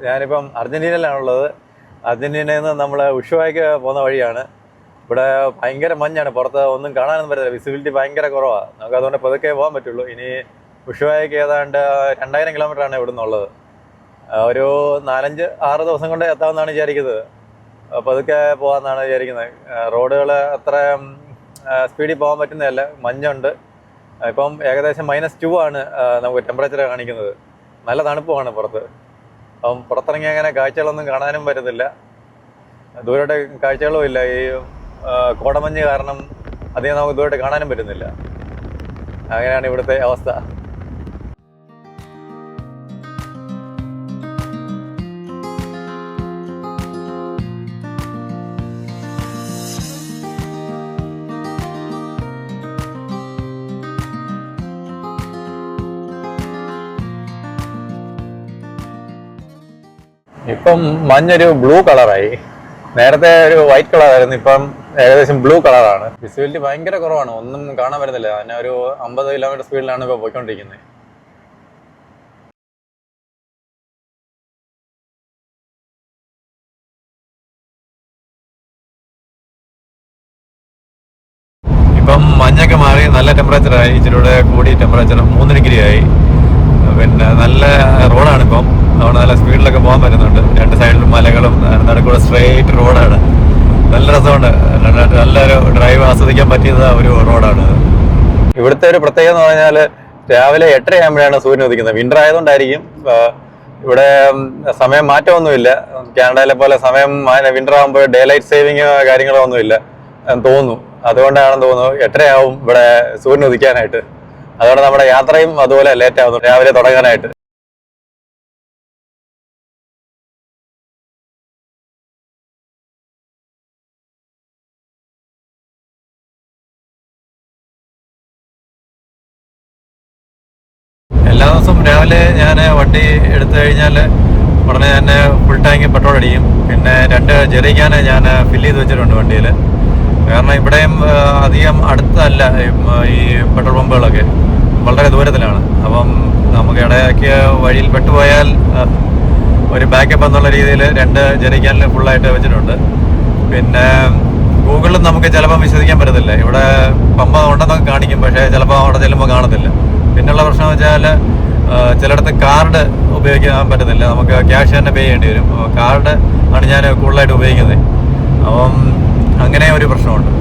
ഞാനിപ്പം അർജന്റീനയിലാണുള്ളത്. അർജന്റീനയിൽ നിന്ന് നമ്മൾ ഉഷുവായിക്ക് പോകുന്ന വഴിയാണ്. ഇവിടെ ഭയങ്കര മഞ്ഞാണ്, പുറത്ത് ഒന്നും കാണാനൊന്നും പറ്റത്തില്ല, വിസിബിലിറ്റി ഭയങ്കര കുറവാണ്. നമുക്ക് അതുകൊണ്ട് പതുക്കെ പോകാൻ പറ്റുള്ളൂ. ഇനി ഉഷുവായിക്ക് ഏതാണ്ട് 2000 കിലോമീറ്ററാണ് ഇവിടെ നിന്നുള്ളത്. ഒരു 4-5-6 ദിവസം കൊണ്ട് എത്താമെന്നാണ് വിചാരിക്കുന്നത്. പതുക്കെ പോകാമെന്നാണ് വിചാരിക്കുന്നത്. റോഡുകൾ അത്ര സ്പീഡിൽ പോകാൻ പറ്റുന്നതല്ല, മഞ്ഞുണ്ട്. ഇപ്പം ഏകദേശം -2 ആണ് നമുക്ക് ടെമ്പറേച്ചർ കാണിക്കുന്നത്. നല്ല തണുപ്പുമാണ് പുറത്ത്. അപ്പം പുറത്തിറങ്ങി അങ്ങനെ കാഴ്ചകളൊന്നും കാണാനും പറ്റത്തില്ല, ദൂരോട്ട് കാഴ്ചകളും ഇല്ല. ഈ കോടമഞ്ഞ് കാരണം അധികം നമുക്ക് ദൂരോട്ട് കാണാനും പറ്റുന്നില്ല. അങ്ങനെയാണ് ഇവിടുത്തെ അവസ്ഥ. ഇപ്പം മഞ്ഞൊരു ബ്ലൂ കളറായി. നേരത്തെ ഒരു വൈറ്റ് കളറായിരുന്നു, ഇപ്പം ഏകദേശം ബ്ലൂ കളറാണ്. വിസിബിലിറ്റി ഭയങ്കര കുറവാണ്, ഒന്നും കാണാൻ പറ്റുന്നില്ല. അതിനെ ഒരു 50 കിലോമീറ്റർ സ്പീഡിലാണ് ഇപ്പോൾ പോയിക്കൊണ്ടിരിക്കുന്നത്. ഇപ്പം മഞ്ഞൊക്കെ മാറി നല്ല ടെമ്പറേച്ചറായി, ഇച്ചിരൂടെ കൂടി ടെമ്പറേച്ചർ 3 ഡിഗ്രി ആയി. പിന്നെ നല്ല റോഡാണ് ഇപ്പം, അതുകൊണ്ട് നല്ല സ്പീഡിലൊക്കെ പോകാൻ പറ്റുന്നുണ്ട്. 2 സൈഡിലും മലകളും നടുക്കൂടെ സ്ട്രെയിറ്റ് റോഡാണ്. നല്ല രസമുണ്ട്, നല്ലൊരു ഡ്രൈവ് ആസ്വദിക്കാൻ പറ്റിയത് ഒരു റോഡാണ്. ഇവിടുത്തെ ഒരു പ്രത്യേകത എന്ന് പറഞ്ഞാൽ രാവിലെ 8:30 ആകുമ്പോഴാണ് സൂര്യൻ ഉദിക്കുന്നത്. വിന്റർ ആയതുകൊണ്ടായിരിക്കും. ഇവിടെ സമയം മാറ്റമൊന്നുമില്ല. കാനഡയിലെ പോലെ സമയം വിന്റർ ആകുമ്പോൾ ഡേ ലൈറ്റ് സേവിങ് കാര്യങ്ങളോ ഒന്നുമില്ല തോന്നുന്നു. അതുകൊണ്ടാണെന്ന് തോന്നുന്നു 8:30 ആവും ഇവിടെ സൂര്യൻ ഉദിക്കാനായിട്ട്. അതുകൊണ്ട് നമ്മുടെ യാത്രയും അതുപോലെ ലേറ്റ് ആവുന്നു രാവിലെ തുടങ്ങാനായിട്ട്. എല്ലാ ദിവസവും രാവിലെ ഞാൻ വണ്ടി എടുത്തു കഴിഞ്ഞാൽ ഉടനെ തന്നെ ഫുൾ ടാങ്ക് പെട്രോൾ അടിക്കും. പിന്നെ 2 ജെറിക്കാന് ഞാൻ ഫില്ല് ചെയ്ത് വെച്ചിട്ടുണ്ട് വണ്ടിയിൽ. കാരണം ഇവിടെയും അധികം അടുത്തല്ല ഈ പെട്രോൾ പമ്പുകളൊക്കെ, വളരെ ദൂരത്തിലാണ്. അപ്പം നമുക്ക് ഇടയ്ക്ക് വഴിയിൽ പെട്ടുപോയാൽ ഒരു ബാക്കപ്പ് എന്നുള്ള രീതിയിൽ 2 ജെറിക്കാനിൽ ഫുള്ളായിട്ട് വെച്ചിട്ടുണ്ട്. പിന്നെ ഗൂഗിളിൽ നമുക്ക് ചിലപ്പോൾ വിശ്വസിക്കാൻ പറ്റത്തില്ല. ഇവിടെ പമ്പ ഉണ്ടെന്നൊക്കെ കാണിക്കും, പക്ഷേ ചിലപ്പോൾ അവിടെ ചെല്ലുമ്പോൾ കാണത്തില്ല. പിന്നെയുള്ള പ്രശ്നം വെച്ചാൽ ചിലയിടത്ത് കാർഡ് ഉപയോഗിക്കാൻ പറ്റത്തില്ല, നമുക്ക് ക്യാഷ് തന്നെ പേ ചെയ്യേണ്ടി വരും. കാർഡ് ആണ് ഞാൻ കൂടുതലായിട്ട് ഉപയോഗിക്കുന്നത്. അപ്പം അങ്ങനെ ഒരു പ്രശ്നമുണ്ട്.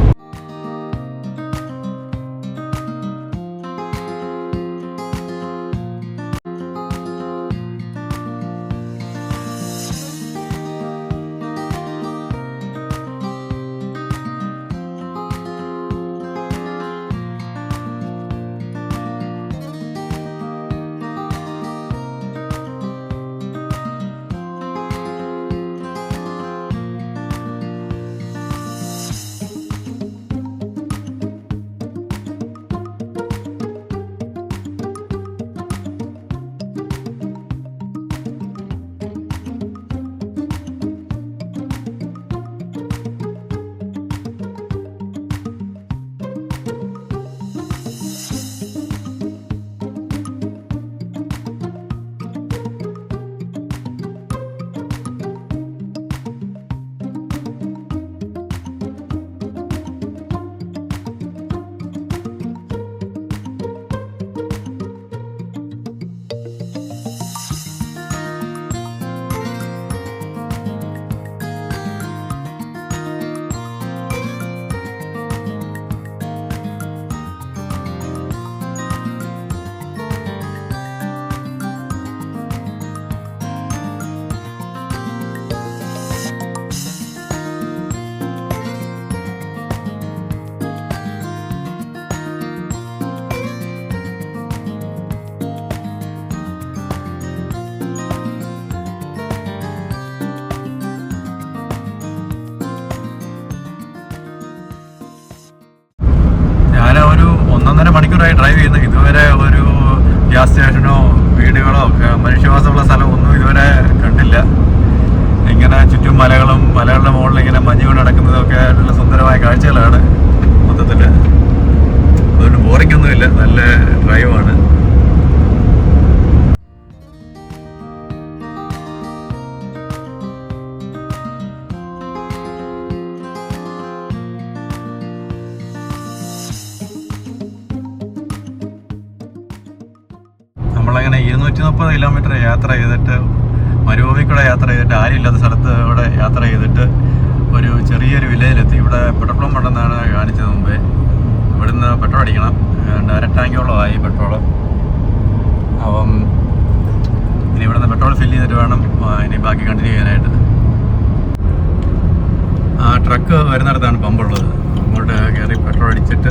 മണിക്കൂറായി ഡ്രൈവ് ചെയ്യുന്നു. ഇതുവരെ ഒരു ഗ്യാസ് സ്റ്റേഷനോ വീടുകളോ മനുഷ്യവാസമുള്ള സ്ഥലം ഒന്നും ഇതുവരെ കണ്ടില്ല. ഇങ്ങനെ ചുറ്റും മലകളും മലകളുടെ മുകളിൽ ഇങ്ങനെ മഞ്ഞ് കൊണ്ട് നടക്കുന്നതൊക്കെ നല്ല സുന്ദരമായ കാഴ്ചകളാണ് മൊത്തത്തിൽ. അതുകൊണ്ട് ബോറിംഗ് ഒന്നുമില്ല, നല്ല ഡ്രൈവാണ്. നമ്മളങ്ങനെ 230 കിലോമീറ്റർ യാത്ര ചെയ്തിട്ട് മരുഭൂമി കൂടെ യാത്ര ചെയ്തിട്ട് ആരും ഇല്ലാത്ത സ്ഥലത്ത് ഇവിടെ യാത്ര ചെയ്തിട്ട് ഒരു ചെറിയൊരു വില്ലേജിലെത്തി. ഇവിടെ പെട്രോൾ പമ്പ് ഉണ്ടെന്നാണ് കാണിച്ചത് മുമ്പേ. ഇവിടുന്ന് പെട്രോൾ അടിക്കണം. ഡയറക്റ്റ് ടാങ്കോളമായി പെട്രോൾ. അപ്പം ഇനി ഇവിടുന്ന് പെട്രോൾ ഫില്ല് ചെയ്തിട്ട് വേണം ഇനി ബാക്കി കണ്ടിന്യൂ ചെയ്യാനായിട്ട്. ആ ട്രക്ക് വരുന്നിടത്താണ് പമ്പുള്ളത്. അങ്ങോട്ട് കയറി പെട്രോൾ അടിച്ചിട്ട്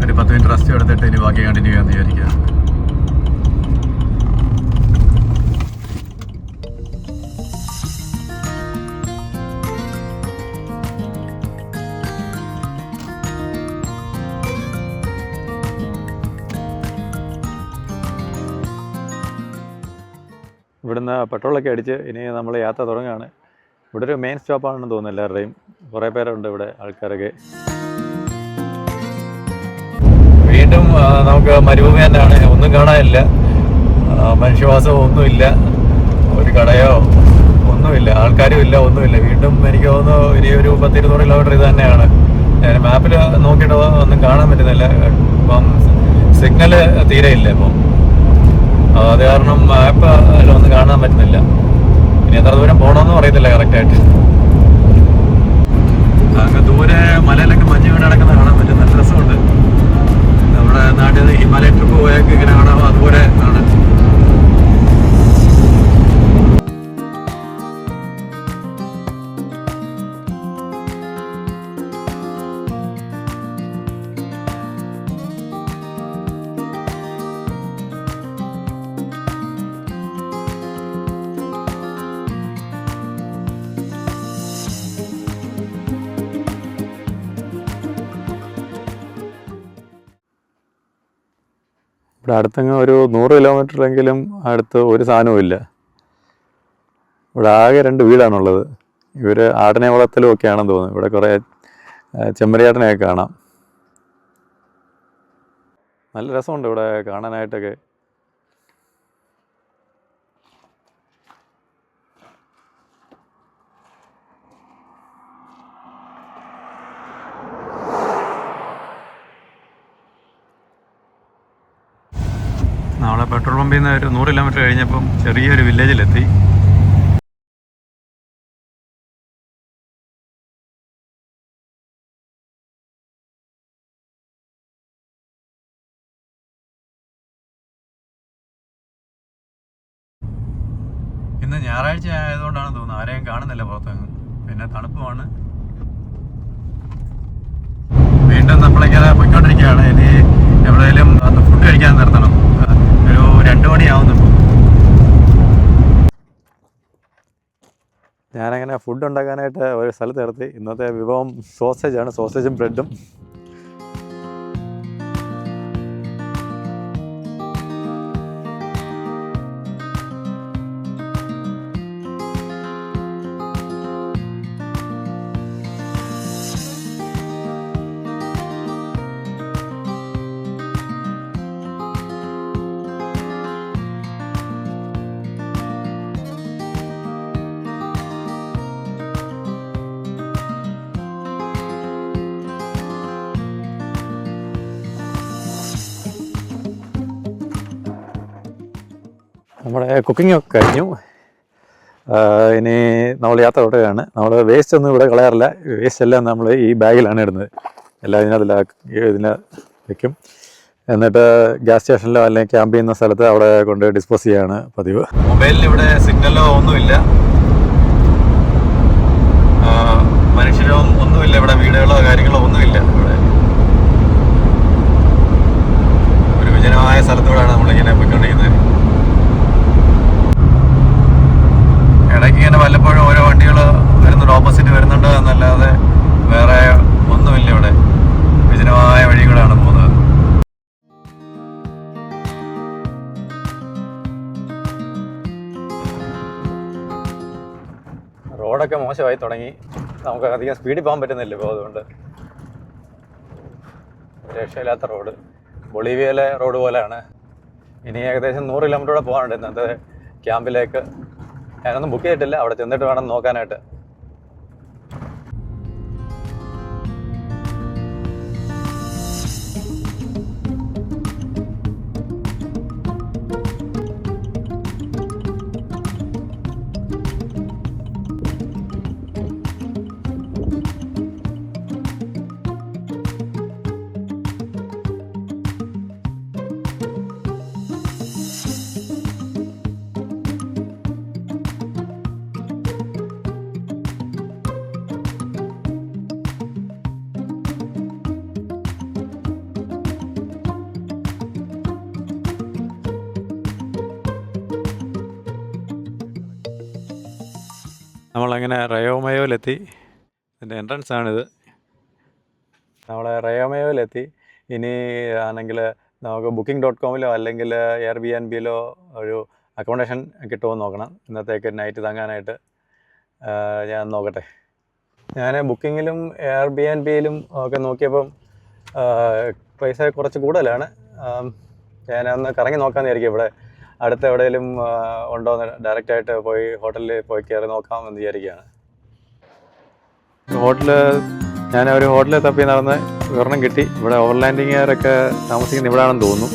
ഒരു 10 മിനിറ്റ് റെസ്റ്റ് എടുത്തിട്ട് ഇനി ബാക്കി കണ്ടിന്യൂ ചെയ്യാമെന്ന് വിചാരിക്കുക. ഇവിടുന്ന് പെട്രോളൊക്കെ അടിച്ച് ഇനി നമ്മൾ യാത്ര തുടങ്ങുകയാണ്. ഇവിടെ ഒരു മെയിൻ സ്റ്റോപ്പാണെന്ന് തോന്നുന്നു എല്ലാവരുടെയും. കുറേ പേരുണ്ട് ഇവിടെ ആൾക്കാരൊക്കെ. വീണ്ടും നമുക്ക് മരുഭൂമി തന്നെയാണ്. ഒന്നും കാണാനില്ല, മനുഷ്യവാസമോ ഒന്നുമില്ല, ഒരു കടയോ ഒന്നുമില്ല, ആൾക്കാരും ഇല്ല, ഒന്നുമില്ല. വീണ്ടും എനിക്ക് തോന്നുന്നു ഇനി ഒരു 10-20 കിലോമീറ്റർ ഇത് തന്നെയാണ്. ഞാൻ മാപ്പിൽ നോക്കിയിട്ട് ഒന്നും കാണാൻ പറ്റുന്നില്ല. ഇപ്പം സിഗ്നല് തീരെ ഇല്ല ഇപ്പം. അത് കാരണം മാപ്പ് ഒന്നും കാണാൻ പറ്റുന്നില്ല. ഇനി എത്ര ദൂരം പോകണമെന്നും അറിയത്തില്ല കറക്റ്റായിട്ട്. അങ്ങ് ദൂരെ മലയിലൊക്കെ മഞ്ഞ് വീണ് കിടക്കുന്ന കാണാൻ പറ്റും. നല്ല രസമുണ്ട്. നമ്മുടെ നാട്ടിൽ നിന്ന് ഹിമാലയ ട്രിപ്പ് പോയൊക്കെ ഇങ്ങനെ കാണാം, അതുപോലെ ആണ്. ഇവിടെ അടുത്തങ്ങ് ഒരു 100 കിലോമീറ്ററെങ്കിലും അടുത്ത് ഒരു സാധനവും ഇല്ല. ഇവിടെ ആകെ 2 വീടാണുള്ളത്. ഇവർ ആടിനെ വളർത്തലും ഒക്കെ ആണെന്ന് തോന്നുന്നു. ഇവിടെ കുറേ ചെമ്മരിയാടിനെയൊക്കെ കാണാം. നല്ല രസമുണ്ട് ഇവിടെ കാണാനായിട്ടൊക്കെ. നമ്മളെ പെട്രോൾ പമ്പിൽ നിന്ന് ഒരു 100 കിലോമീറ്റർ കഴിഞ്ഞപ്പം ചെറിയൊരു വില്ലേജിലെത്തി. ഇന്ന് ഞായറാഴ്ച ആയതുകൊണ്ടാണ് തോന്നുന്നത് ആരെയും കാണുന്നില്ല പുറത്തങ്ങ്. പിന്നെ തണുപ്പുമാണ്. വീണ്ടും നമ്മളിങ്ങനെ പോയിക്കൊണ്ടിരിക്കുകയാണ്. ഇനി എവിടെയെങ്കിലും ഫുഡ് കഴിക്കാൻ നിർത്തണം. ഒരു 2 മണിയാവുന്നു. ഞാനങ്ങനെ ഫുഡ് ഉണ്ടാക്കാനായിട്ട് ഒരു സ്ഥലത്ത് നിർത്തി. ഇന്നത്തെ വിഭവം സോസേജാണ്. സോസേജും ബ്രെഡും. നമ്മുടെ കുക്കിംഗ് ഒക്കെ കഴിഞ്ഞു. ഇനി നമ്മൾ യാത്ര തുടരുകയാണ്. നമ്മൾ വേസ്റ്റ് ഒന്നും ഇവിടെ കളയാറില്ല. വേസ്റ്റ് എല്ലാം നമ്മൾ ഈ ബാഗിലാണ് ഇടുന്നത്. എല്ലാം ഇതിനെ വയ്ക്കും. എന്നിട്ട് ഗ്യാസ് സ്റ്റേഷനിലോ അല്ലെങ്കിൽ ക്യാമ്പ് ചെയ്യുന്ന സ്ഥലത്ത് അവിടെ കൊണ്ട് ഡിസ്പോസ് ചെയ്യാണ് പതിവ്. മൊബൈലിൽ ഇവിടെ സിഗ്നലോ ഒന്നുമില്ല, മനുഷ്യരോ ഒന്നുമില്ല ഇവിടെ. വീടുകളോ കാര്യങ്ങളോ ഒന്നുമില്ല ഇവിടെ. ഒരു വിജനമായ സ്ഥലത്തൂടെയാണ് നമ്മളിങ്ങനെ പോയിക്കൊണ്ടിരിക്കുന്നത്. ഇടയ്ക്ക് ഇങ്ങനെ വല്ലപ്പോഴും ഓരോ വണ്ടികൾ വരുന്നുണ്ട്, ഓപ്പോസിറ്റ് വരുന്നുണ്ട് എന്നല്ലാതെ വേറെ ഒന്നുമില്ല ഇവിടെ. വിജനമായ വഴികളാണ് പോകുന്നത്. റോഡൊക്കെ മോശമായി തുടങ്ങി. നമുക്ക് അധികം സ്പീഡിൽ പോകാൻ പറ്റുന്നില്ല ഇപ്പോൾ. അതുകൊണ്ട് രക്ഷയില്ലാത്ത റോഡ്. ബൊളീവിയയിലെ റോഡ് പോലെയാണ്. ഇനി ഏകദേശം 100 കിലോമീറ്റർ കൂടെ പോകാനുണ്ട് ഇന്നത്തെ ക്യാമ്പിലേക്ക്. ഞാനൊന്നും ബുക്ക് ചെയ്തിട്ടില്ല, അവിടെ ചെന്നിട്ട് വേണം നോക്കാനായിട്ട്. നമ്മളങ്ങനെ റയോമയോയിലെത്തി. ഇതിൻ്റെ എൻട്രൻസ് ആണിത്. നമ്മൾ റയോമയോയിലെത്തി. ഇനി ആണെങ്കിൽ നമുക്ക് booking.com അല്ലെങ്കിൽ Airbnb-യിലോ ഒരു അക്കോമഡേഷൻ കിട്ടുമോ നോക്കണം. ഇന്നത്തേക്ക് നൈറ്റ് തങ്ങാനായിട്ട് ഞാൻ നോക്കട്ടെ. ഞാൻ ബുക്കിങ്ങിലും Airbnb-യിലും ഒക്കെ നോക്കിയപ്പം പൈസ കുറച്ച് കൂടുതലാണ്. ഞാനൊന്ന് കറങ്ങി നോക്കാമെന്ന് വിചാരിക്കും. ഇവിടെ അടുത്ത് എവിടെയെങ്കിലും ഉണ്ടോ എന്ന് ഡയറക്റ്റായിട്ട് പോയി ഹോട്ടലിൽ പോയി കയറി നോക്കാമെന്ന് വിചാരിക്കുകയാണ്. ഞാൻ ഒരു ഹോട്ടലിൽ തപ്പി നടന്ന് ഒരെണ്ണം കിട്ടി. ഇവിടെ ഓവർലാൻഡിങ്ങുകാരൊക്കെ താമസിക്കുന്ന ഇവിടെയാണെന്ന് തോന്നുന്നു.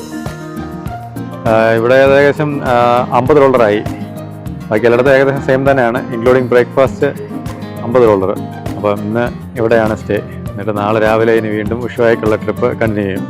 ഇവിടെ ഏകദേശം $50 ബാക്കി എല്ലായിടത്തും ഏകദേശം സെയിം തന്നെയാണ്, ഇൻക്ലൂഡിങ് ബ്രേക്ക്ഫാസ്റ്റ് $50. അപ്പോൾ ഇന്ന് ഇവിടെയാണ് സ്റ്റേ. എന്നിട്ട് നാളെ രാവിലെ ഇനി വീണ്ടും ഉഷുവായിക്കുള്ള ട്രിപ്പ് കണ്ടിന്യൂ ചെയ്യും.